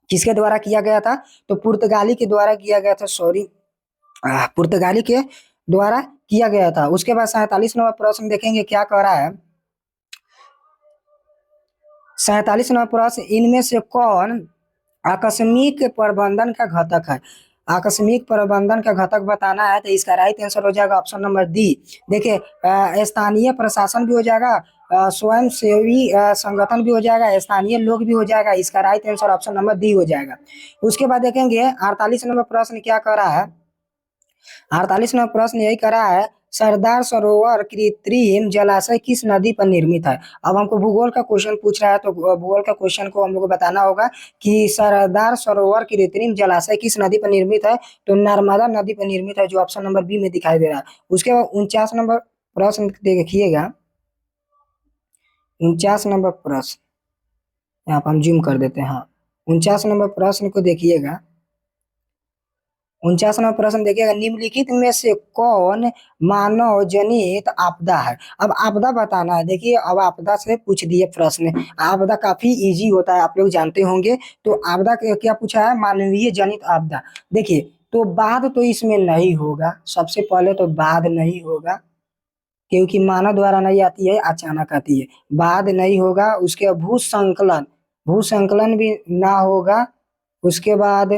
किसके द्वारा किया गया था? तो पुर्तगाली के द्वारा किया गया था, सॉरी, पुर्तगाली के द्वारा किया गया था। उसके बाद 47 नंबर प्रश्न देखेंगे क्या कह रहा है। 47 नंबर प्रश्न, इनमें से कौन आकस्मिक प्रबंधन का घटक है? आकस्मिक प्रबंधन का घटक बताना है, तो इसका राइट आंसर हो जाएगा ऑप्शन नंबर डी। देखिए, स्थानीय प्रशासन भी हो जाएगा, स्वयं सेवी संगठन भी हो जाएगा, स्थानीय लोग भी हो जाएगा। इसका right answer option number D हो जाएगा। उसके बाद देखेंगे 48 नंबर प्रश्न क्या कर रहा है। 48 नंबर प्रश्न यही करा है, सरदार सरोवर कृत्रिम जलाशय किस नदी पर निर्मित है? अब हमको भूगोल का क्वेश्चन पूछ रहा है, तो भूगोल का क्वेश्चन को हम लोग को बताना होगा कि सरदार सरोवर कृत्रिम जलाशय किस नदी पर निर्मित है? तो नर्मदा नदी पर निर्मित है, जो ऑप्शन नंबर बी में दिखाई दे रहा है। उसके बाद 49 नंबर प्रश्न देखिएगा। 49 नंबर प्रश्न, यहाँ पर हम जूम कर देते हैं। हाँ, 49 नंबर प्रश्न को देखिएगा। 49वां प्रश्न देखिएगा, निम्नलिखित में से कौन मानव जनित आपदा है? अब आपदा बताना है। देखिए, अब आपदा से पूछ दिए प्रश्न। आपदा काफी इजी होता है, आप लोग जानते होंगे। तो आपदा क्या पूछा है? मानवीय जनित आपदा। देखिए, तो बाढ़ तो इसमें नहीं होगा, सबसे पहले तो बाढ़ नहीं होगा, क्योंकि मानव द्वारा नहीं आती है, अचानक आती है। बाढ़ नहीं होगा। उसके बाद भूसंकलन, भूसंकलन भी ना होगा। उसके बाद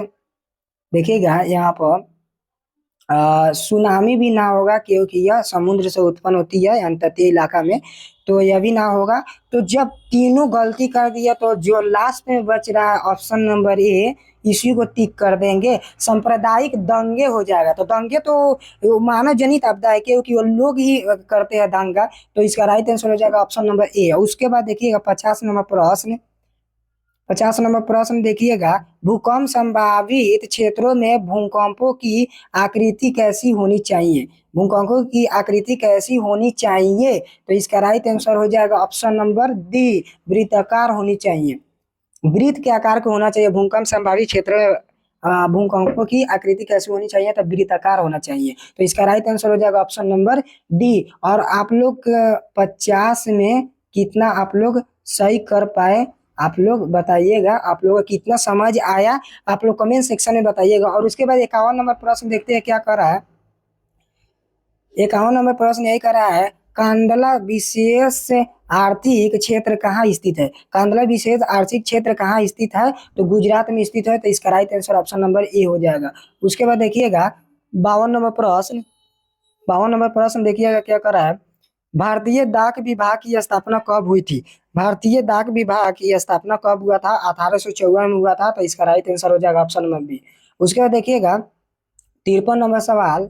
देखिएगा यहाँ पर सुनामी भी ना होगा, क्योंकि यह समुद्र से उत्पन्न होती है अंतर्तीय इलाका में, तो यह भी ना होगा। तो जब तीनों गलती कर दिया, तो जो लास्ट में बच रहा है ऑप्शन नंबर ए, इसी को टिक कर देंगे। सांप्रदायिक दंगे हो जाएगा। तो दंगे तो मानव जनित आपदा है, क्योंकि वो लोग ही करते हैं दंगा। तो इसका राइट आंसर हो जाएगा ऑप्शन नंबर ए। उसके बाद देखिएगा 50 नंबर प्रश्न। 50 नंबर प्रश्न देखिएगा, भूकंप संभावित क्षेत्रों में भूकंपों की आकृति कैसी होनी चाहिए? भूकंपों की आकृति कैसी होनी चाहिए? तो इसका राइट आंसर हो जाएगा ऑप्शन नंबर डी, वृत्ताकार होनी चाहिए। वृत्त के आकार का होना चाहिए। भूकंप संभावित क्षेत्र में भूकंपों की आकृति कैसी होनी चाहिए? तो वृत्ताकार होना चाहिए। तो इसका राइट आंसर हो जाएगा ऑप्शन नंबर डी। और आप लोग 50 में कितना आप लोग सही कर पाए, आप लोग बताइएगा। आप लोगों को कितना समझ आया, आप लोग कमेंट सेक्शन में बताइएगा। और उसके बाद 51 नंबर प्रश्न देखते हैं क्या कर रहा है। 51 नंबर प्रश्न यही कर रहा है, कांडला विशेष आर्थिक क्षेत्र कहाँ स्थित है? कांडला विशेष आर्थिक क्षेत्र कहाँ स्थित है? तो गुजरात में स्थित है। तो इसका right answer option number A हो जाएगा। उसके बाद देखिएगा 52 नंबर प्रश्न। 52 नंबर प्रश्न देखिएगा क्या कर रहा है, भारतीय डाक विभाग की स्थापना कब हुई थी? भारतीय डाक विभाग की स्थापना कब हुआ था? 1854 में हुआ था। तो इसका राइट आंसर हो जाएगा ऑप्शन नंबर बी। उसके बाद देखिएगा 53 नंबर सवाल,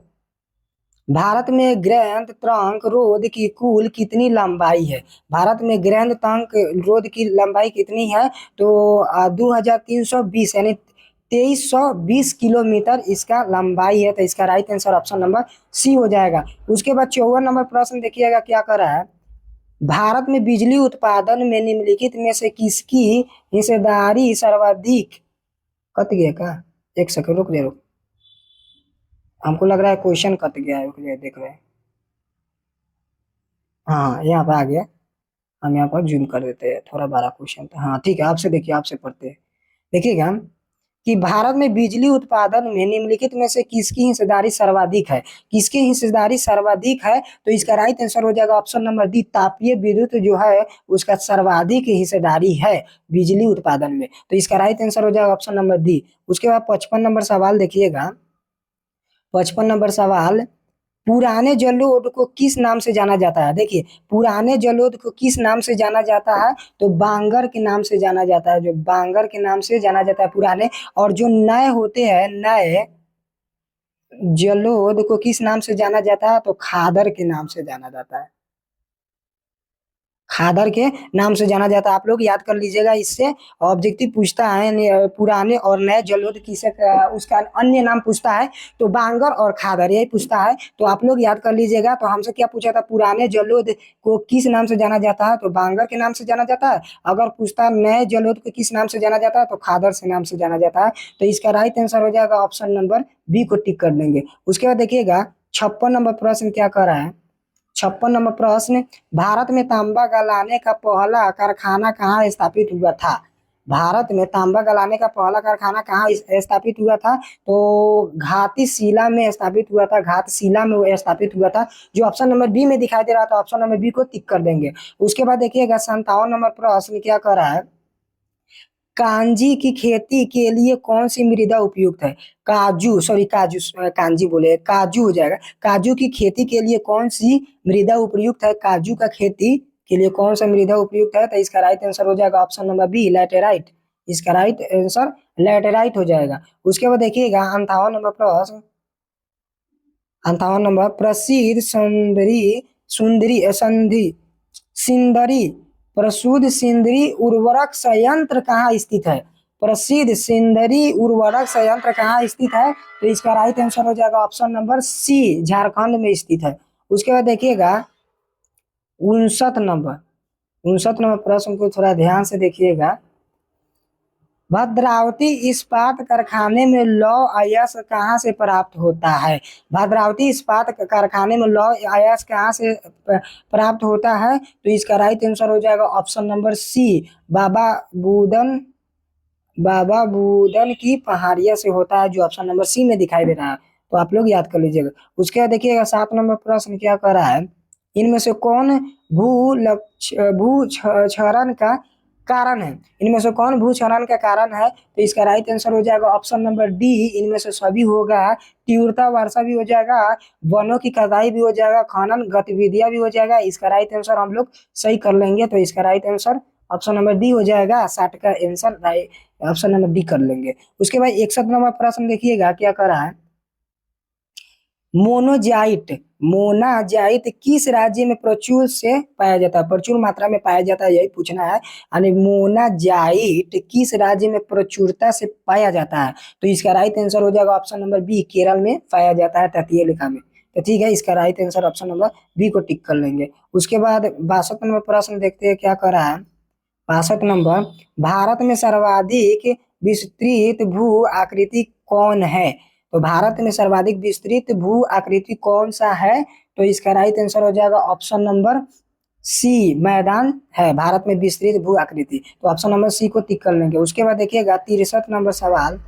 भारत में ग्रैंड ट्रंक रोड की कुल कितनी लंबाई है? भारत में ग्रैंड ट्रंक रोड की लंबाई कितनी है? तो 2320 यानी 2320 किलोमीटर इसका लंबाई है। तो इसका right answer option number C हो जाएगा। उसके बाद 54 नंबर प्रश्न देखिएगा क्या कर रहा है, भारत में बिजली उत्पादन में निम्नलिखित में से किसकी हिस्सेदारी सर्वाधिक? कट गया का? एक सेकंड रुक जाओ, हमको लग रहा है क्वेश्चन कट गया है, रुक जाइए, देख रहे हैं। हाँ, यहाँ पे आ गया। हम यहाँ पर जूम कर देते हैं, थोड़ा बड़ा क्वेश्चन था। हाँ ठीक है, आपसे देखिए, आपसे पढ़ते हैं। देखिएगा कि भारत में बिजली उत्पादन में निम्नलिखित में से किसकी हिस्सेदारी सर्वाधिक है? किसकी हिस्सेदारी सर्वाधिक है? तो इसका राइट आंसर हो जाएगा ऑप्शन नंबर डी, तापीय विद्युत जो है उसका सर्वाधिक हिस्सेदारी है बिजली उत्पादन में। तो इसका राइट आंसर हो जाएगा ऑप्शन नंबर डी। उसके बाद 55 नंबर सवाल देखिएगा। 55 नंबर सवाल, पुराने जलोढ़ को किस नाम से जाना जाता है? देखिए, पुराने जलोढ़ को किस नाम से जाना जाता है? तो बांगर के नाम से जाना जाता है, जो बांगर के नाम से जाना जाता है पुराने। और जो नए होते हैं, नए जलोढ़ को किस नाम से जाना जाता है? तो खादर के नाम से जाना जाता है। खादर के नाम से जाना जाता है। आप लोग याद कर लीजिएगा, इससे ऑब्जेक्टिव पूछता है पुराने और नए जलोढ़ किसे उसका अन्य नाम पूछता है, तो बांगर और खादर यही पूछता है। तो आप लोग याद कर लीजिएगा। तो हमसे क्या पूछा था, पुराने जलोढ़ को किस नाम से जाना जाता है? तो बांगर के नाम से जाना जाता है। अगर पूछता है नए जलोढ़ को किस नाम से जाना जाता है, तो खादर से नाम से जाना जाता है। तो इसका राइट आंसर हो जाएगा ऑप्शन नंबर बी को टिक कर देंगे। उसके बाद देखिएगा 56 नंबर प्रश्न क्या कर रहा है, 56 नंबर प्रश्न, भारत में तांबा गलाने का पहला कारखाना कहाँ स्थापित हुआ था? भारत में तांबा गलाने का पहला कारखाना कहाँ स्थापित हुआ था? तो घाटीशिला में स्थापित हुआ था, घाटशिला में वो स्थापित हुआ था, जो ऑप्शन नंबर बी में दिखाई दे रहा था। ऑप्शन नंबर बी को टिक कर देंगे। उसके बाद देखिएगा 57 नंबर प्रश्न क्या कर रहा है, कांजी की खेती के लिए कौन सी मृदा उपयुक्त है? काजू, सॉरी काजू, कांजी बोले, काजू हो जाएगा। काजू की खेती के लिए कौन सी मृदा उपयुक्त है? काजू का खेती के लिए कौन सा मृदा उपयुक्त है? तो इसका राइट आंसर हो जाएगा ऑप्शन नंबर बी, लैटेराइट। इसका राइट आंसर लैटेराइट हो जाएगा। उसके बाद देखिएगा 58 नंबर प्रश्न, 58 नंबर, प्रसिद्ध सुंदरी सुंदरी संधि सिंदरी प्रसिद्ध सिंदरी उर्वरक संयंत्र कहाँ स्थित है? प्रसिद्ध सिंदरी उर्वरक संयंत्र कहाँ स्थित है? तो इसका राइट आंसर हो जाएगा ऑप्शन नंबर सी, झारखंड में स्थित है। उसके बाद देखिएगा 59 नंबर प्रश्न को थोड़ा ध्यान से देखिएगा, भद्रावती इस्पात कारखाने में लौह अयस्क कहाँ से प्राप्त होता है? भद्रावती इस्पात कारखाने में लौह अयस्क कहाँ से प्राप्त होता है? तो इसका राइट आंसर हो जाएगा ऑप्शन नंबर सी, बाबा बूदन बाबा बूदन की पहाड़िया से होता है, जो ऑप्शन नंबर सी में दिखाई दे रहा है। तो आप लोग याद कर लीजिएगा। उसके बाद देखिएगा 7 नंबर प्रश्न क्या कर रहा है, इनमें से कौन भूक्षरण का कारण है? इनमें से कौन भूक्षरण का कारण है? तो इसका राइट आंसर हो जाएगा ऑप्शन नंबर डी, इनमें से सभी होगा। तीव्रता वर्षा भी हो जाएगा, वनों की कटाई भी हो जाएगा, खनन गतिविधियां भी हो जाएगा। इसका राइट आंसर हम लोग सही कर लेंगे। तो इसका right answer option number D हो जाएगा। 60 का answer right option number D कर लेंगे। उसके बाद 61 नंबर प्रश्न देखिएगा क्या कर रहा है, मोनोजाइट मोनाजाइट किस राज्य में प्रचुर से पाया जाता है? प्रचुर मात्रा में पाया जाता है, यही पूछना है। यानी मोनाजाइट किस राज्य में प्रचुरता से पाया जाता है? तो इसका राइट आंसर हो जाएगा ऑप्शन नंबर बी, केरल में पाया जाता है, तटीय इलाका में। तो ठीक है, इसका right answer option number B को टिक कर लेंगे। उसके बाद 62 नंबर प्रश्न देखते हैं क्या कर रहा है। 62 नंबर, भारत में सर्वाधिक विस्तृत भू आकृति कौन है? तो भारत में सर्वाधिक विस्तृत भू आकृति कौन सा है? तो इसका राइट आंसर हो जाएगा ऑप्शन नंबर सी, मैदान है भारत में विस्तृत भू आकृति। तो ऑप्शन नंबर सी को टिक कर लेंगे। उसके बाद देखिएगा 63 नंबर सवाल,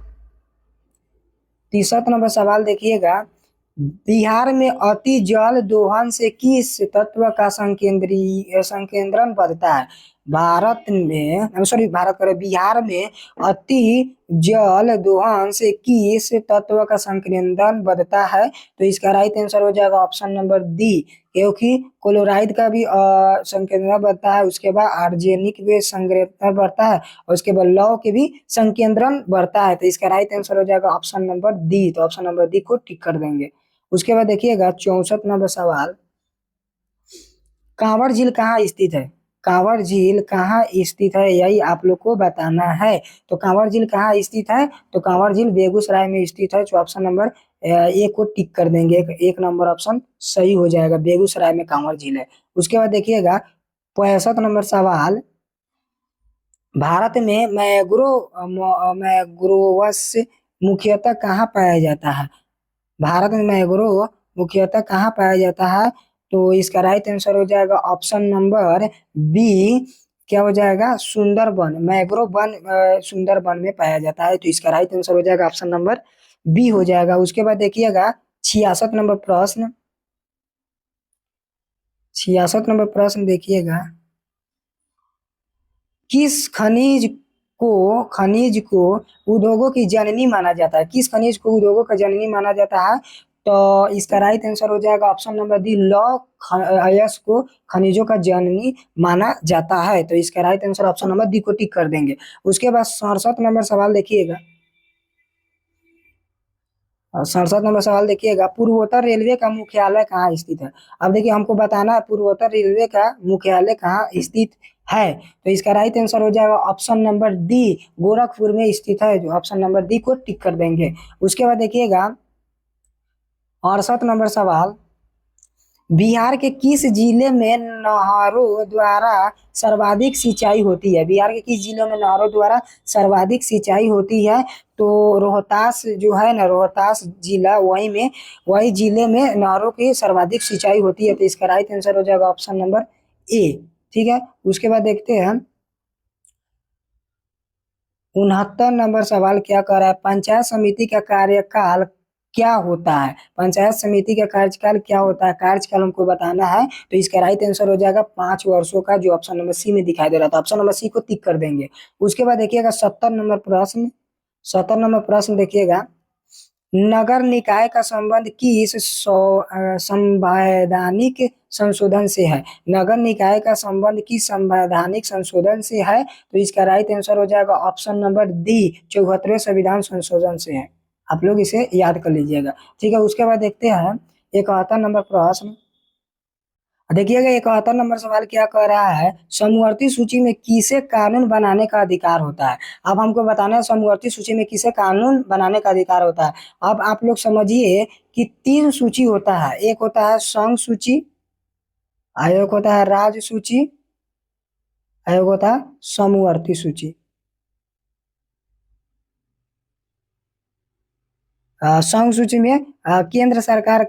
63 नंबर सवाल देखिएगा, बिहार में अति जल दोहन से किस तत्व का संकेंद्रण बढ़ता है? भारत में, सॉरी, बिहार में अति जल दोहन से किस तत्व का संकेंद्रण बढ़ता है? तो इसका राइट आंसर हो जाएगा ऑप्शन नंबर डी, क्योंकि क्लोराइड का भी संकेंद्रण बढ़ता है, उसके बाद आर्सेनिक भी संकेंद्रण बढ़ता है, और उसके बाद लौह के भी संकेंद्रण बढ़ता है। तो इसका राइट आंसर हो जाएगा ऑप्शन नंबर डी। तो ऑप्शन नंबर डी को टिक कर देंगे। उसके बाद देखिएगा 64 नंबर सवाल, कांवड़ झील कहाँ स्थित है? कांवड़ झील कहाँ स्थित है, यही आप लोग को बताना है। तो कांवड़ झील कहाँ स्थित है? तो कांवड़ झील बेगूसराय में स्थित है। जो ऑप्शन नंबर ए को टिक कर देंगे, एक नंबर ऑप्शन सही हो जाएगा, बेगूसराय में कांवड़ झील है। उसके बाद देखिएगा 65 नंबर सवाल, भारत में मैंग्रोव्स मुख्यतः कहाँ पाया जाता है? भारत में मैंग्रोव मुख्यतः कहाँ पाया जाता है? तो इसका राइट आंसर हो जाएगा ऑप्शन नंबर बी, क्या हो जाएगा, सुंदरबन। मैंग्रोव वन सुंदरबन में पाया जाता है। तो इसका राइट आंसर हो जाएगा ऑप्शन नंबर बी हो जाएगा। उसके बाद देखिएगा 66 नंबर प्रश्न, 66 नंबर प्रश्न देखिएगा, किस खनिज को उद्योगों की जननी माना जाता है? किस खनिज को उद्योगों का जननी माना जाता है? तो इसका राइट आंसर हो जाएगा ऑप्शन नंबर डी, लौह अयस्क को खनिजों का जननी माना जाता है। तो इसका right answer option number D को टिक कर देंगे। उसके बाद 67 नंबर सवाल देखिएगा, 67 नंबर सवाल देखिएगा, पूर्वोत्तर रेलवे का मुख्यालय कहाँ स्थित है? अब देखिए हमको बताना है पूर्वोत्तर रेलवे का मुख्यालय कहाँ स्थित है। तो इसका राइट आंसर हो जाएगा ऑप्शन नंबर डी, गोरखपुर में स्थित है। जो ऑप्शन नंबर डी को टिक कर देंगे। उसके बाद देखिएगा 68 नंबर सवाल, बिहार के किस जिले में नहरों द्वारा सर्वाधिक सिंचाई होती है? बिहार के किस जिलों में नहरों द्वारा सर्वाधिक सिंचाई होती है? तो रोहतास जो है ना, रोहतास जिला, वही जिले में नहरों की सर्वाधिक सिंचाई होती है। तो इसका राइट आंसर हो जाएगा ऑप्शन नंबर ए। ठीक है, उसके बाद देखते हैं 69 नंबर सवाल क्या कर रहा है, पंचायत समिति का कार्यकाल क्या होता है? पंचायत समिति का कार्यकाल क्या होता है, कार्यकाल हमको बताना है। तो इसका राइट आंसर हो जाएगा 5 वर्षों का, जो ऑप्शन नंबर सी में दिखाई दे रहा था। ऑप्शन नंबर सी को टिक कर देंगे। उसके बाद देखिएगा 70 नंबर प्रश्न देखिएगा, नगर निकाय का संबंध किस संवैधानिक संशोधन से है? नगर निकाय का संबंध किस संवैधानिक संशोधन से है? तो इसका राइट आंसर हो जाएगा ऑप्शन नंबर डी, 74वें संविधान संशोधन से है। आप लोग इसे याद कर लीजिएगा। ठीक है, उसके बाद देखते हैं 71 नंबर प्रश्न। देखिएगा 71 नंबर सवाल क्या कह रहा है, समवर्ती सूची में किसे कानून बनाने का अधिकार होता है? अब हमको बताना है समवर्ती सूची में किसे कानून बनाने का अधिकार होता है। अब आप लोग समझिए कि 3 सूची होता है, एक होता है संघ सूची, एक होता है राज्य सूची, एक होता है समवर्ती सूची। संघ सूची में केंद्र सरकार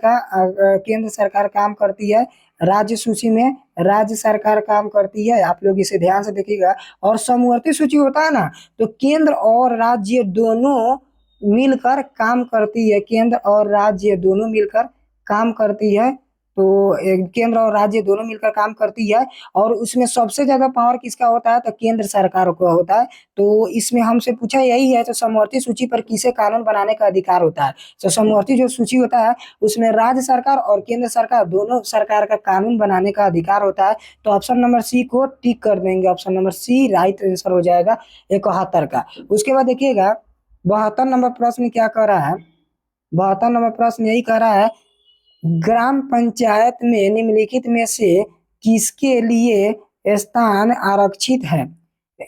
काम करती है। राज्य सूची में राज्य सरकार काम करती है। आप लोग इसे ध्यान से देखिएगा। और समवर्ती सूची होता है ना, तो केंद्र और राज्य दोनों मिलकर काम करती है, केंद्र और राज्य दोनों मिलकर काम करती है। तो केंद्र और राज्य दोनों मिलकर काम करती है। और उसमें सबसे ज्यादा पावर किसका होता है? तो केंद्र सरकार को होता है। तो इसमें हमसे पूछा यही है, तो समवर्ती सूची पर किसे कानून बनाने का अधिकार होता है? तो समवर्ती जो सूची होता है उसमें राज्य सरकार और केंद्र सरकार दोनों सरकार का कानून बनाने का अधिकार होता है। तो ऑप्शन नंबर सी को टिक कर देंगे। Option number C right answer हो जाएगा 71 का। उसके बाद देखिएगा 72 नंबर प्रश्न क्या कह रहा है, 72 नंबर प्रश्न यही कह रहा है, ग्राम पंचायत में निम्नलिखित में से किसके लिए स्थान आरक्षित है?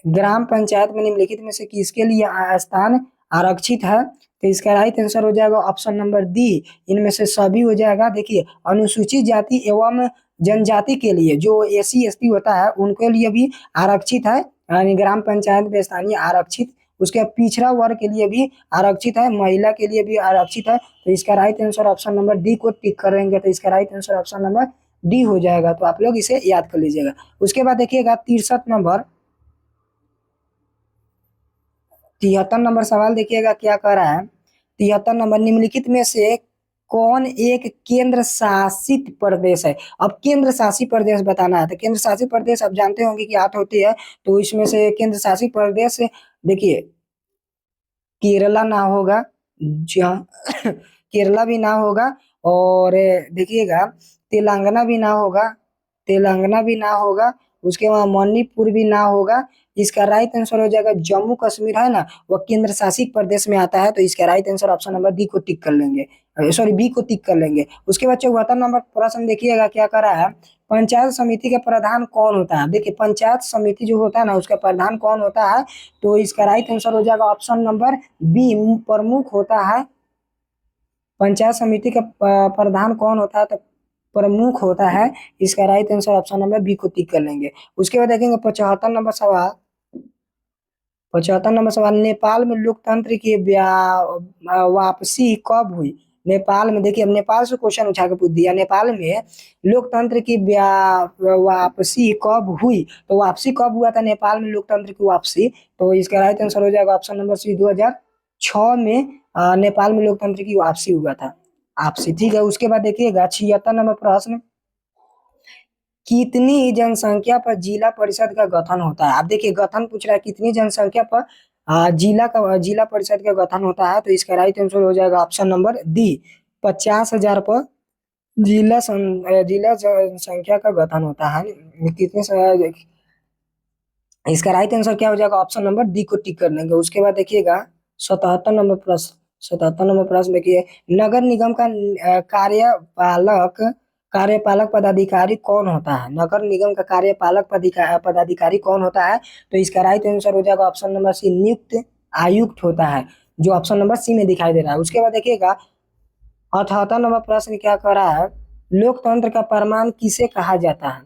ग्राम पंचायत में निम्नलिखित में से किसके लिए स्थान आरक्षित है? तो इसका राइट आंसर हो जाएगा ऑप्शन नंबर डी, इनमें से सभी हो जाएगा। देखिए, अनुसूचित जाति एवं जनजाति के लिए, जो एसी एसटी होता है उनके लिए भी आरक्षित है, यानी ग्राम पंचायत में स्थानीय आरक्षित। उसके पिछड़ा वर्ग के लिए भी आरक्षित है, महिला के लिए भी आरक्षित है। तो इसका right answer option number D को टिक करेंगे। तो इसका right answer option number D हो जाएगा। तो आप लोग इसे याद कर लीजिएगा। उसके बाद देखिएगा 73 नंबर सवाल देखिएगा क्या कह रहा है, 73 नंबर, निम्नलिखित में से कौन एक केंद्र शासित प्रदेश है? अब केंद्र शासित प्रदेश बताना है। तो केंद्र शासित प्रदेश आप जानते होंगे कि याद होती है। तो इसमें से केंद्र शासित प्रदेश देखिए, केरला ना होगा, जहाँ केरला भी ना होगा, और देखिएगा तेलंगाना भी ना होगा, तेलंगाना भी ना होगा, उसके बाद मणिपुर भी ना होगा। इसका राइट आंसर हो जाएगा जम्मू कश्मीर है ना, वो केंद्र शासित प्रदेश में आता है। तो इसका right answer option number D को टिक कर लेंगे, सॉरी बी को टिक कर लेंगे। उसके बाद 74 नंबर प्रश्न देखिएगा क्या कर रहा है, पंचायत समिति का प्रधान कौन होता है? देखिए, पंचायत समिति जो होता है ना उसका प्रधान कौन होता है? तो इसका राइट आंसर हो जाएगा ऑप्शन नंबर बी, प्रमुख होता है। पंचायत समिति का प्रधान कौन होता है? तो प्रमुख होता है। इसका right answer option number B को टिक कर लेंगे। उसके बाद देखेंगे 75 नंबर सवाल, नेपाल में लोकतंत्र की वापसी कब हुई? नेपाल में, देखिए अब नेपाल से क्वेश्चन उठा के पूछ दिया, नेपाल में लोकतंत्र की वापसी कब हुई? तो वापसी कब हुआ था नेपाल में लोकतंत्र की वापसी? तो इसका राइट आंसर हो जाएगा ऑप्शन नंबर सी, 2006 में नेपाल में लोकतंत्र की वापसी हुआ था, आपसी। ठीक है, उसके बाद देखिएगा 76 नंबर प्रश्न, कितनी जनसंख्या पर जिला परिषद का गठन होता है? आप देखिए गठन पूछ रहा है, कितनी जनसंख्या पर जिला परिषद का गठन होता है? तो इसका राइट आंसर हो जाएगा ऑप्शन नंबर डी, 50,000 पर जिला जनसंख्या का गठन होता है। इसका राइट आंसर क्या हो जाएगा? ऑप्शन नंबर डी को टिक कर लेंगे। उसके बाद देखिएगा 77 नंबर प्रश्न देखिए, नगर निगम का कार्यपालक पदाधिकारी कौन होता है? नगर निगम का कार्यपालक पदाधिकारी कौन होता है? तो इसका राइट आंसर हो जाएगा ऑप्शन नंबर सी, नियुक्त आयुक्त होता है, जो ऑप्शन नंबर सी में दिखाई दे रहा है। उसके बाद देखिएगा 78 नंबर प्रश्न क्या कर रहा है, लोकतंत्र का प्रमाण किसे कहा जाता है?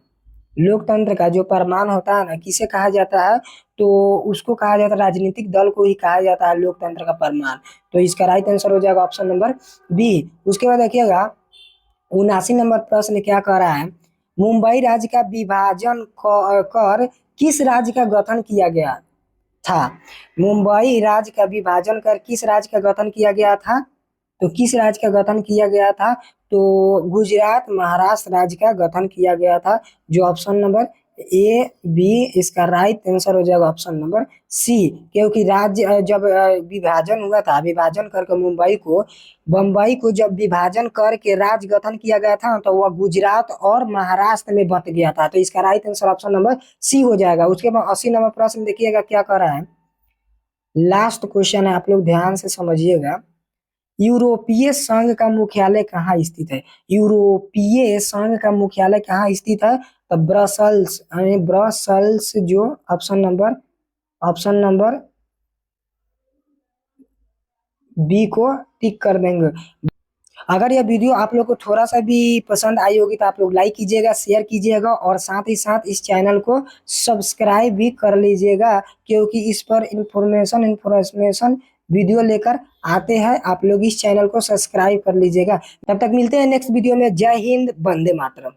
लोकतंत्र का जो प्रमाण होता है ना, किसे कहा जाता है? तो उसको कहा जाता है, राजनीतिक दल को ही कहा जाता है लोकतंत्र का प्रमाण। तो इसका राइट आंसर हो जाएगा ऑप्शन नंबर बी। उसके बाद देखिएगा 79 नंबर प्रश्न क्या कह रहा है, मुंबई राज्य का विभाजन कर किस राज्य का गठन किया गया था? मुंबई राज्य का विभाजन कर किस राज्य का गठन किया गया था? तो किस राज्य का गठन किया गया था? तो गुजरात महाराष्ट्र राज्य का गठन किया गया था। जो ऑप्शन नंबर ए बी, इसका राइट आंसर हो जाएगा ऑप्शन नंबर सी। क्योंकि राज्य जब विभाजन हुआ था, विभाजन करके बम्बई को जब विभाजन करके राज्य गठन किया गया था तो वह गुजरात और महाराष्ट्र में बंट गया था। तो इसका right answer option number C हो जाएगा। उसके बाद 80 नंबर प्रश्न देखिएगा क्या कर रहा है, लास्ट क्वेश्चन है, आप लोग ध्यान से समझिएगा। यूरोपीय संघ का मुख्यालय कहाँ स्थित है? यूरोपीय संघ का मुख्यालय कहाँ स्थित है? तो ब्रसल्स, यानी ब्रसल्स, जो ऑप्शन नंबर बी को टिक कर देंगे। अगर यह वीडियो आप लोग को थोड़ा सा भी पसंद आई होगी तो आप लोग लाइक कीजिएगा, शेयर कीजिएगा और साथ ही साथ इस चैनल को सब्सक्राइब भी कर लीजिएगा, क्योंकि इस पर इंफॉर्मेशन वीडियो लेकर आते हैं। आप लोग इस चैनल को सब्सक्राइब कर लीजिएगा। तब तक मिलते हैं नेक्स्ट वीडियो में। जय हिंद, वंदे मातरम।